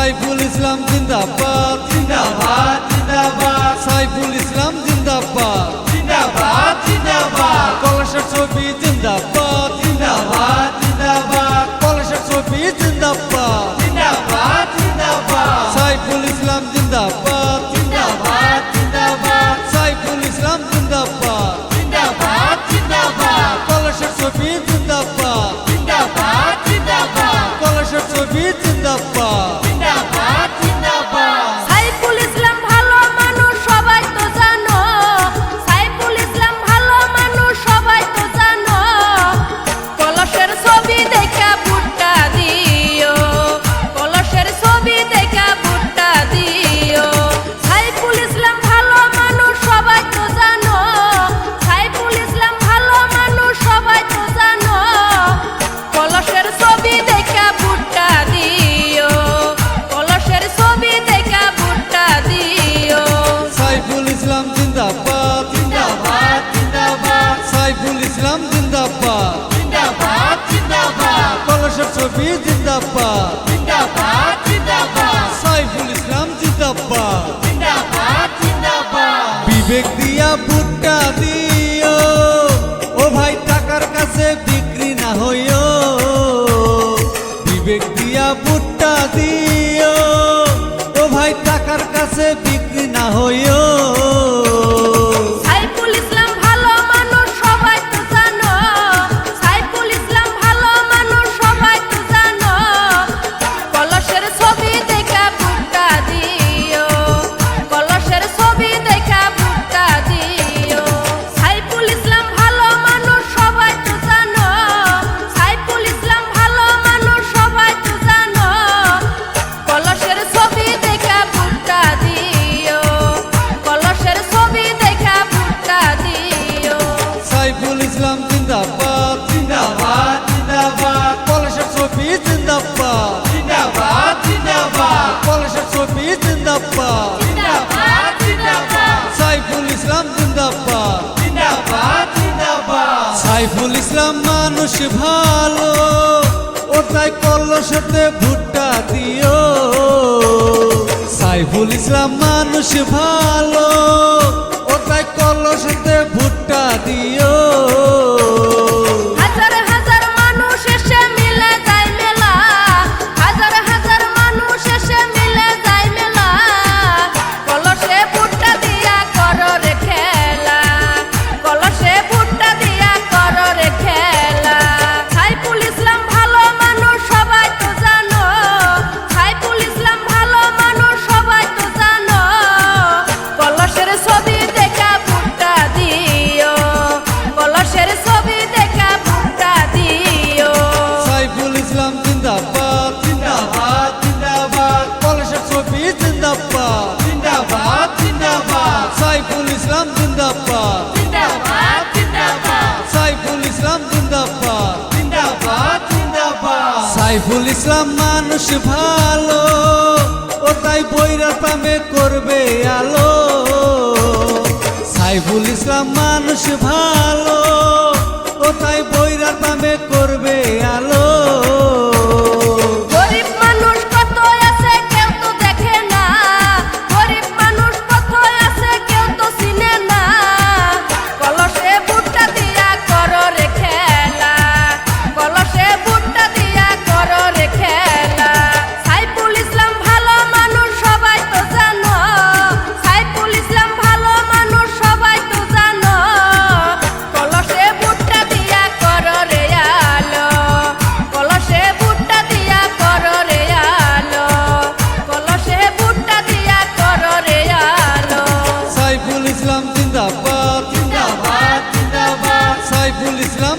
সাইফুল ইসলাম জিন্দাবাদ জিন্দাবাদ জিন্দাবাদ সাইফুল ইসলাম জিন্দাবাদ জিন্দাবাদ জিন্দাবাদ কলসের ছবি জিন্দাবাদ জিন্দাবাদ জিন্দাবাদ কলসের ছবি জিন্দাবাদ জিন্দাবাদ জিন্দাবাদ সাইফুল ইসলাম জিন্দাবাদ জিন্দাবাদ জিন্দাবাদ সাইফুল ইসলাম জিন্দাবাদ জিন্দাবাদ জিন্দাবাদ কলসের ছবি জিন্দাবাদ জিন্দাবাদ জিন্দাবাদ কলসের ছবি জিন্দাবাদ জিন্দাবাদ জিন্দাবাদ সাইফুল ইসলাম ভালো মানুষ সবাই তো জানো, সাইফুল ইসলাম ভালো মানুষ সবাই তো জানো। কলসের ছবি দেখা ভুট্টা দিও, কলসের ছবি দেখা ভুট্টা দিও। সাইফুল ইসলাম ভালো মানুষ সবাই তো জানো, সাইফুল ইসলাম ভালো মানুষ সবাই তো জানো। কলসের ছবি দেখা ভুট্টা দিও, কলসের ছবি দেখা ভুট্টা দিও। সাইফুল ইসলাম জিন্দাবাদ জিন্দাবাদ জিন্দাবাদ সাইফুল ইসলাম জিন্দাবাদ জিন্দাবাদ জিন্দাবাদ কলসের ছবি জিন্দাবাদ জিন্দাবাদ জিন্দাবাদ সাইফুল ইসলাম জিন্দাবাদ জিন্দাবাদ জিন্দাবাদ বিবেক দিয়া ভুট্টা দিও, ও ভাই টাকার কাছে বিক্রি না হইও। বিবেক দিয়া ভুট্টা দিও, ও ভাই টাকার কাছে বিক্রি না হইও। সাইফুল ইসলাম ভালো মানুষ সবাই তো জানো, সাইফুল ইসলাম ভালো মানুষ সবাই তো জানো। কলসের ছবি দেখা ভুট্টা দিও, কলসের ছবি দেখা ভুট্টা দিও। সাইফুল ইসলাম ভালো মানুষ সবাই তো জানো, সাইফুল ইসলাম ভালো মানুষ সবাই তো জানো। কলসের ছবি দেখা ভুট্টা দিও, কলসের ছবি দেখা ভুট্টা দিও। সাইফুল ইসলাম জিন্দাবাদ জিন্দাবাদ জিন্দাবাদ কলসের ছবি জিন্দাবাদ জিন্দাবাদ জিন্দাবাদ কলসের ছবি জিন্দাবাদ জিন্দাবাদ জিন্দাবাদ সাইফুল ইসলাম জিন্দাবাদ জিন্দাবাদ জিন্দাবাদ সাইফুল ইসলাম মানুষ ভালো, ও তাই কলসতে ভুট্টা দিও। সাইফুল ইসলাম মানুষ ভালো, ও তাই কলসতে ভুট্টা দিও। হাজার হাজার মানুষ এসে মিলে যায় মেলা, হাজার হাজার মানুষ এসে মিলে যায় মেলা। কলসে ভুট্টা দিয়া করো রে খেলা, কলসে ভুট্টা দিয়া করো রে খেলা। সাইফুল ইসলাম ভালো মানুষ সবাই তো জানো, সাইফুল ইসলাম ভালো মানুষ সবাই তো জানো। কলসের ছবি দেখা ভুট্টা দিও, কলসের ছবি দেখা ভুট্টা দিও। সাইফুল ইসলাম জিন্দাবাদ জিন্দাবাদ জিন্দাবাদ কলসের ছবি জিন্দাবাদ জিন্দাবাদ জিন্দাবাদ সাইফুল ইসলাম জিন্দাবাদ জিন্দাবাদ জিন্দাবাদ সাইফুল ইসলাম জিন্দাবাদ জিন্দাবাদ জিন্দাবাদ সাইফুল ইসলাম মানুষ ভালো, ও তাই বইরা প্রামে করবে আলো। সাইফুল ইসলাম মানুষ ভালো, ও তাই বইরা প্রামে করবে আলো। গরিব মানুষ কত আছে কেউ তো দেখে না, গরিব মানুষ কত আছে কেউ তো চিনে না। কলসে ভুট্টা দিয়া করো রে খেলা, কলসে ভুট্টা দিয়া করো রে খেলা। সাইফুল ইসলাম ভালো মানুষ সবাই তো জানো, সাইফুল ইসলাম ভালো মানুষ সবাই তো জানো। কলসে ভুট্টা দিয়া করো রে আলো, কলসে ভুট্টা দিয়া করো রে আলো, কলসে ভুট্টা দিয়া করো রে আলো। সাইফুল ইসলাম জিন্দাবাদ জিন্দাবাদ জিন্দাবাদ সাইফুল ইসলাম